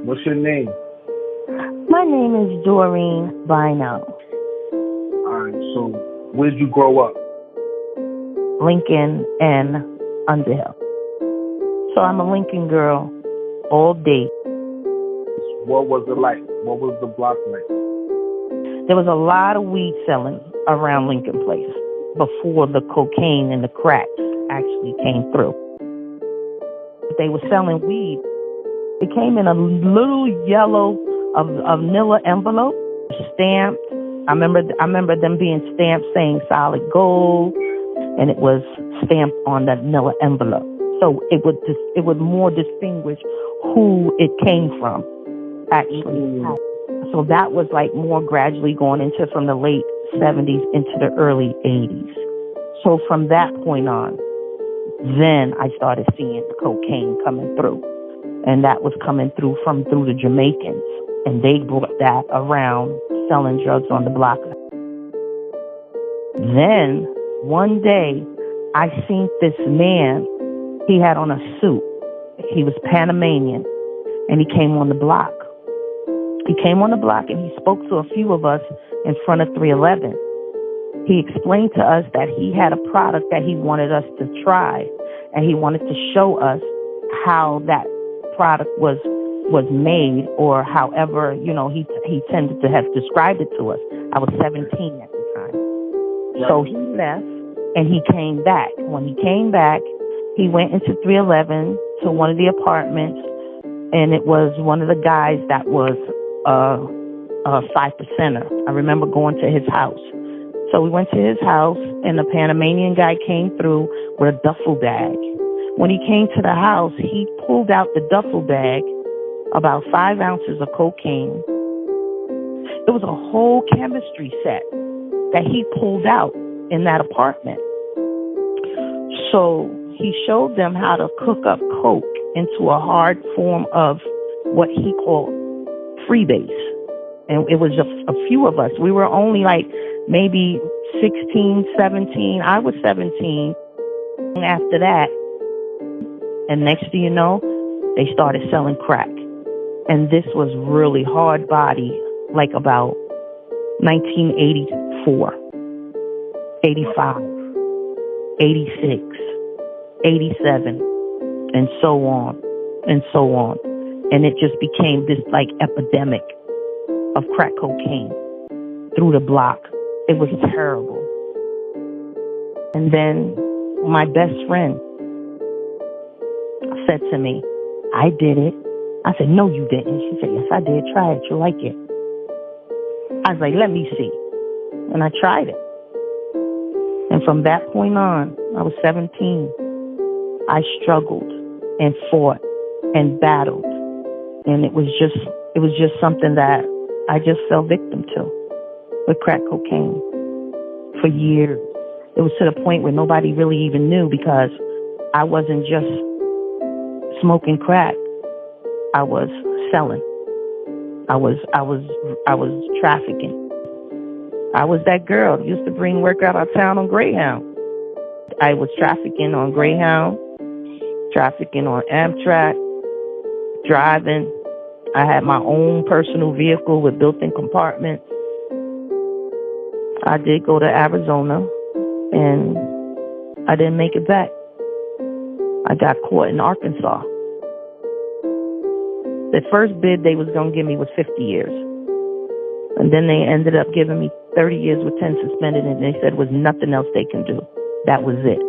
What's your name? My name is Doreen Bino, Alright, so where'd you grow up? Lincoln and Underhill. So I'm a Lincoln girl all day. What was it like? What was the block like? There was a lot of weed selling around Lincoln Place before the cocaine and the crack actually came through. They were selling weed. It came in a little yellow of Manila envelope, stamped. I remember them being stamped saying solid gold, and it was stamped on that Manila envelope. So it would more distinguish who it came from, actually. So that was like more gradually going into from the late 70s into the early 80s. So from that point on, then I started seeing the cocaine coming through. And that was coming through the Jamaicans. And they brought that around selling drugs on the block. Then one day I seen this man. He had on a suit. He was Panamanian, and he came on the block. He came on the block and he spoke to a few of us in front of 311. He explained to us that he had a product that he wanted us to try, and he wanted to show us how that product was made, or however, he tended to have described it to us. I was 17 at the time. Right. So he left and he came back. When he came back, he went into 311 to one of the apartments, and it was one of the guys that was a 5%er. I remember going to his house. So we went to his house, and the Panamanian guy came through with a duffel bag. When he came to the house, he pulled out the duffel bag, about 5 ounces of cocaine. It was a whole chemistry set that he pulled out in that apartment. So he showed them how to cook up coke into a hard form of what he called freebase. And it was a few of us. We were only like maybe 16, 17. I was 17 after that. And next thing you know, they started selling crack. And this was really hard body, like about 1984, 85, 86, 87, and so on, and so on. And it just became this like epidemic of crack cocaine through the block. It was terrible. And then my best friend said to me, I did it. I said, no, you didn't. She said, yes, I did. Try it. You'll like it. I was like, let me see. And I tried it. And from that point on, I was 17. I struggled and fought and battled. And it was just something that I just fell victim to with crack cocaine for years. It was to the point where nobody really even knew, because I wasn't just smoking crack. I was selling. I was trafficking. I was that girl that used to bring work out of town on Greyhound. I was trafficking on Greyhound, trafficking on Amtrak, driving. I had my own personal vehicle with built-in compartments. I did go to Arizona, and I didn't make it back. I got caught in Arkansas. The first bid they was going to give me was 50 years. And then they ended up giving me 30 years with 10 suspended, and they said was nothing else they can do. That was it.